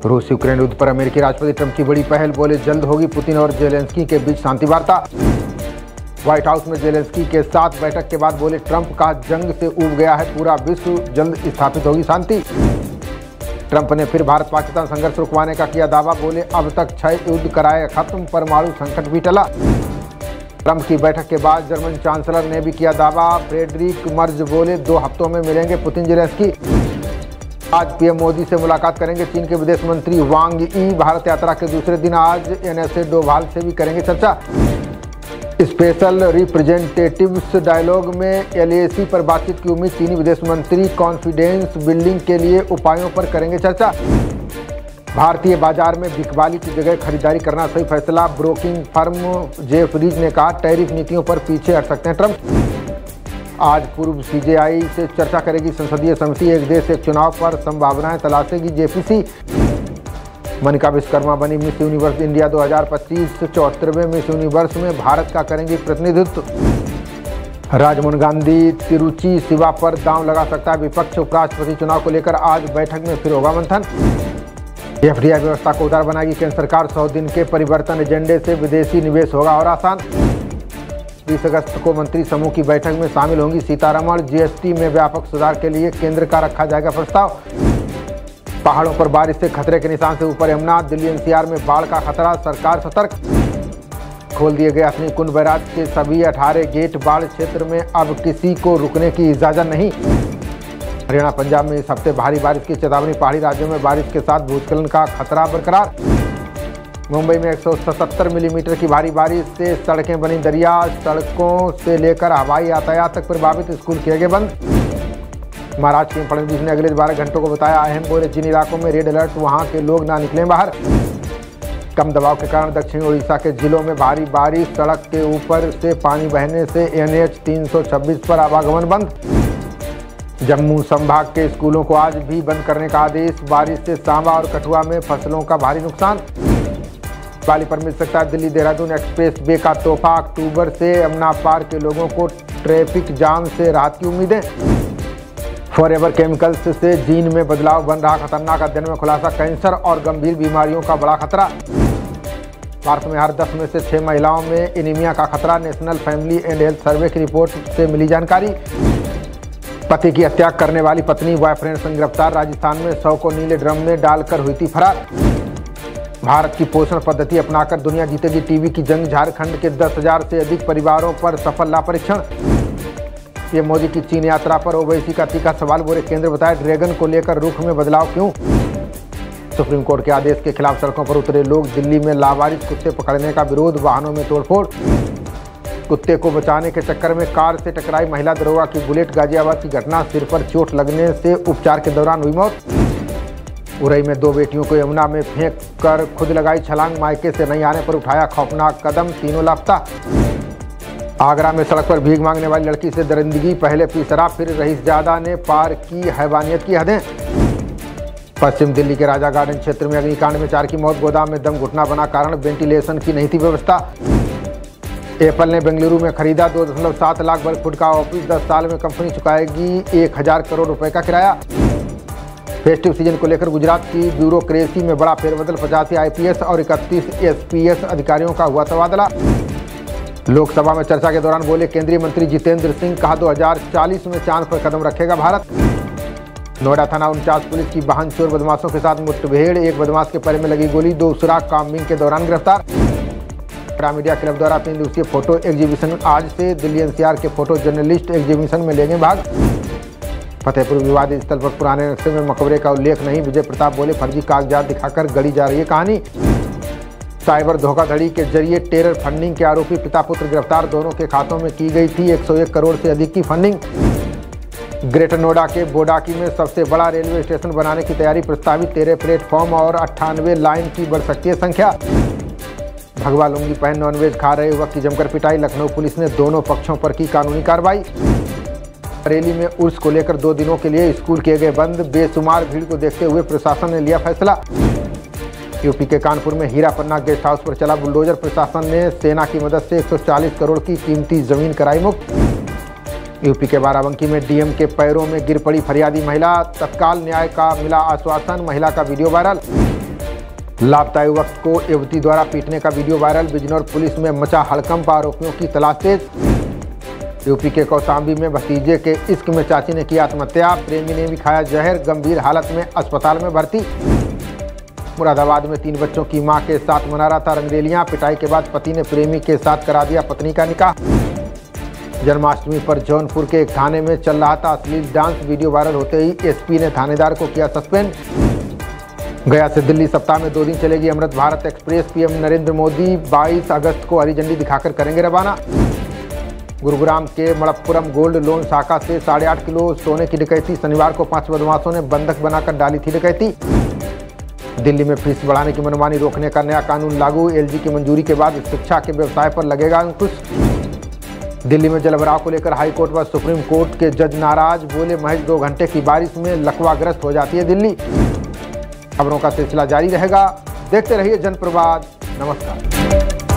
रूस यूक्रेन युद्ध पर अमेरिकी राष्ट्रपति ट्रंप की बड़ी पहल, बोले जल्द होगी पुतिन और जेलेंस्की के बीच शांति वार्ता। व्हाइट हाउस में जेलेंस्की के साथ बैठक के बाद बोले ट्रंप, कहा जंग से ऊब गया है पूरा विश्व, जल्द स्थापित होगी शांति। ट्रंप ने फिर भारत पाकिस्तान संघर्ष रुकवाने का किया दावा, बोले अब तक 6 युद्ध कराए खत्म, परमाणु संकट भी टला। ट्रंप की बैठक के बाद जर्मन चांसलर ने भी किया दावा, फ्रेडरिक मर्ज बोले 2 हफ्तों में मिलेंगे पुतिन जेलेंस्की। आज पीएम मोदी से मुलाकात करेंगे चीन के विदेश मंत्री वांग यी। भारत यात्रा के दूसरे दिन आज एनएसए डोभाल से भी करेंगे चर्चा। स्पेशल रिप्रेजेंटेटिव्स डायलॉग में एलएसी पर बातचीत की उम्मीद, चीनी विदेश मंत्री कॉन्फिडेंस बिल्डिंग के लिए उपायों पर करेंगे चर्चा। भारतीय बाजार में बिकवाली की जगह खरीदारी करना सही फैसला, ब्रोकिंग फर्म जेफरीज ने कहा टैरिफ नीतियों पर पीछे हट सकते हैं ट्रंप। आज पूर्व सीजेआई से चर्चा करेगी संसदीय समिति, एक देश एक चुनाव पर संभावनाएं तलाशेगी जेपीसी। मनिका विश्वकर्मा बनी मिस यूनिवर्स इंडिया 2025, 74वें मिस यूनिवर्स में भारत का करेंगी प्रतिनिधित्व। राजमोहन गांधी तिरुचि शिवा पर दांव लगा सकता है विपक्ष, उपराष्ट्रपति चुनाव को लेकर आज बैठक में फिर होगा मंथन। एफडीआई व्यवस्था को उदार बनाएगी केंद्र सरकार, 100 दिन के परिवर्तन एजेंडे से विदेशी निवेश होगा और आसान। 20 अगस्त को मंत्री समूह की बैठक में शामिल होंगी सीतारमण, जीएसटी में व्यापक सुधार के लिए केंद्र का रखा जाएगा प्रस्ताव। पहाड़ों पर बारिश से खतरे के निशान से ऊपर यमुना, दिल्ली एनसीआर में बाढ़ का खतरा, सरकार सतर्क। खोल दिए गए हथनी कुंड बैराज के सभी 18 गेट, बाढ़ क्षेत्र में अब किसी को रुकने की इजाजत नहीं। हरियाणा पंजाब में इस हफ्ते भारी बारिश की चेतावनी, पहाड़ी राज्यों में बारिश के साथ भूस्खलन का खतरा बरकरार। मुंबई में 177 मिलीमीटर की भारी बारिश से सड़कें बनी दरिया, सड़कों से लेकर हवाई यातायात तक प्रभावित, स्कूल किए गए बंद। महाराष्ट्र के फडणवीस ने अगले 12 घंटों को बताया अहम, बोले जिन इलाकों में रेड अलर्ट वहां के लोग ना निकलें बाहर। कम दबाव के कारण दक्षिणी उड़ीसा के जिलों में भारी बारिश, सड़क के ऊपर से पानी बहने से NH 326 पर आवागमन बंद। जम्मू संभाग के स्कूलों को आज भी बंद करने का आदेश, बारिश से सांबा और कठुआ में फसलों का भारी नुकसान। दिवाली पर मिल सकता है दिल्ली देहरादून एक्सप्रेस वे का तोहफा, अक्टूबर से यमुना पार के लोगों को ट्रैफिक जाम से राहत की उम्मीदें। फॉरएवर केमिकल्स से जीन में बदलाव बन रहा खतरनाक, अध्ययन में खुलासा, कैंसर और गंभीर बीमारियों का बड़ा खतरा। भारत में हर 10 में से 6 महिलाओं में एनीमिया का खतरा, national family and health survey की रिपोर्ट से मिली जानकारी। पति की हत्या करने वाली पत्नी बॉयफ्रेंड संग गिरफ्तार, राजस्थान में 100 को नीले ड्रम में डालकर हुई थी फरार। भारत की पोषण पद्धति अपनाकर दुनिया जीतेगी टीबी की जंग, झारखंड के 10,000 से अधिक परिवारों पर सफल लाभ परीक्षण। ये मोदी की चीन यात्रा पर ओवैसी का तीखा सवाल, बोले केंद्र बताए ड्रैगन को लेकर रुख में बदलाव क्यों। सुप्रीम कोर्ट के आदेश के खिलाफ सड़कों पर उतरे लोग, दिल्ली में लावारिस कुत्ते पकड़ने का विरोध, वाहनों में तोड़फोड़। कुत्ते को बचाने के चक्कर में कार से टकराई महिला दरोगा की बुलेट, गाजियाबाद की घटना, सिर पर चोट लगने से उपचार के दौरान हुई मौत। उरई में 2 बेटियों को यमुना में फेंक कर खुद लगाई छलांग, मायके से नहीं आने पर उठाया खौफनाक कदम, तीनों लापता। आगरा में सड़क पर भीख मांगने वाली लड़की से दरिंदगी, पहले पी शराब फिर रईसजादा ने पार की हैवानियत की हदें। पश्चिम दिल्ली के राजा गार्डन क्षेत्र में अग्निकांड में 4 की मौत, गोदाम में दम घुटना बना कारण, वेंटिलेशन की नहीं थी व्यवस्था। एप्पल ने बेंगलुरु में खरीदा 2.7 लाख वर्ग फुट का ऑफिस, 10 साल में कंपनी चुकाएगी 1000 करोड़ रुपए का किराया। फेस्टिव सीजन को लेकर गुजरात की ब्यूरोक्रेसी में बड़ा फेरबदल, 85 आईपीएस और 31 एसपीएस अधिकारियों का हुआ तबादला। लोकसभा में चर्चा के दौरान बोले केंद्रीय मंत्री जितेंद्र सिंह, कहा 2040 में चांद पर कदम रखेगा भारत। नोएडा थाना 49 पुलिस की वाहन चोर बदमाशों के साथ मुठभेड़, एक बदमाश के पैर में लगी गोली, 2 सुराग काम्बिंग के दौरान गिरफ्तार। मीडिया क्लब द्वारा 3 दिवसीय फोटो एग्जीबिशन आज से, दिल्ली एनसीआर के फोटो जर्नलिस्ट एग्जीबिशन में लेंगे भाग। फतेहपुर विवादित स्थल पर पुराने नक्शे में मकबरे का उल्लेख नहीं, विजय प्रताप बोले फर्जी कागजात दिखाकर गढ़ी जा रही है कहानी। साइबर धोखाधड़ी के जरिए टेरर फंडिंग के आरोपी पिता पुत्र गिरफ्तार, दोनों के खातों में की गई थी 101 करोड़ से अधिक की फंडिंग। ग्रेटर नोएडा के बोडाकी में सबसे बड़ा रेलवे स्टेशन बनाने की तैयारी प्रस्तावित, 13 प्लेटफॉर्म और 98 लाइन की बढ़ सकती है संख्या। भगवा लुंगी पहन नॉनवेज खा रहे युवक की जमकर पिटाई, लखनऊ पुलिस ने दोनों पक्षों पर की कानूनी कार्रवाई। बरेली में उर्स को लेकर 2 दिनों के लिए स्कूल किए गए बंद, बेशुमार भीड़ को देखते हुए प्रशासन ने लिया फैसला। यूपी के कानपुर में हीरा पन्ना गेस्ट हाउस पर चला बुलडोजर, प्रशासन ने सेना की मदद से 140 करोड़ की कीमती जमीन कराई मुक्त। यूपी के बाराबंकी में डीएम के पैरों में गिर पड़ी फरियादी महिला, तत्काल न्याय का मिला आश्वासन, महिला का वीडियो वायरल। लापता युवक को युवती द्वारा पीटने का वीडियो वायरल, बिजनौर पुलिस में मचा हड़कंप, आरोपियों की तलाश तेज। यूपी के कौशाम्बी में भतीजे के इश्क में चाची ने की आत्महत्या, प्रेमी ने भी खाया जहर, गंभीर हालत में अस्पताल में भर्ती। मुरादाबाद में 3 बच्चों की मां के साथ मना रहा था रंगरेलियां, पिटाई के बाद पति ने प्रेमी के साथ करा दिया पत्नी का निकाह। जन्माष्टमी पर जौनपुर के एक थाने में चल रहा था अश्लील डांस, वीडियो वायरल होते ही एसपी ने थानेदार को किया सस्पेंड। गया से दिल्ली सप्ताह में 2 दिन चलेगी अमृत भारत एक्सप्रेस, पीएम नरेंद्र मोदी 22 अगस्त को हरी झंडी दिखाकर करेंगे रवाना। गुरुग्राम के मणप्पुरम गोल्ड लोन शाखा से 8.5 किलो सोने की डकैती, शनिवार को 5 बदमाशों ने बंधक बनाकर डाली थी डकैती। दिल्ली में फीस बढ़ाने की मनमानी रोकने का नया कानून लागू, एलजी की मंजूरी के बाद शिक्षा के व्यवसाय पर लगेगा अंकुश। दिल्ली में जलभराव को लेकर हाईकोर्ट व सुप्रीम कोर्ट के जज नाराज, बोले महज 2 घंटे की बारिश में लकवाग्रस्त हो जाती है दिल्ली। खबरों का सिलसिला जारी रहेगा, देखते रहिए जनप्रवाद। नमस्कार।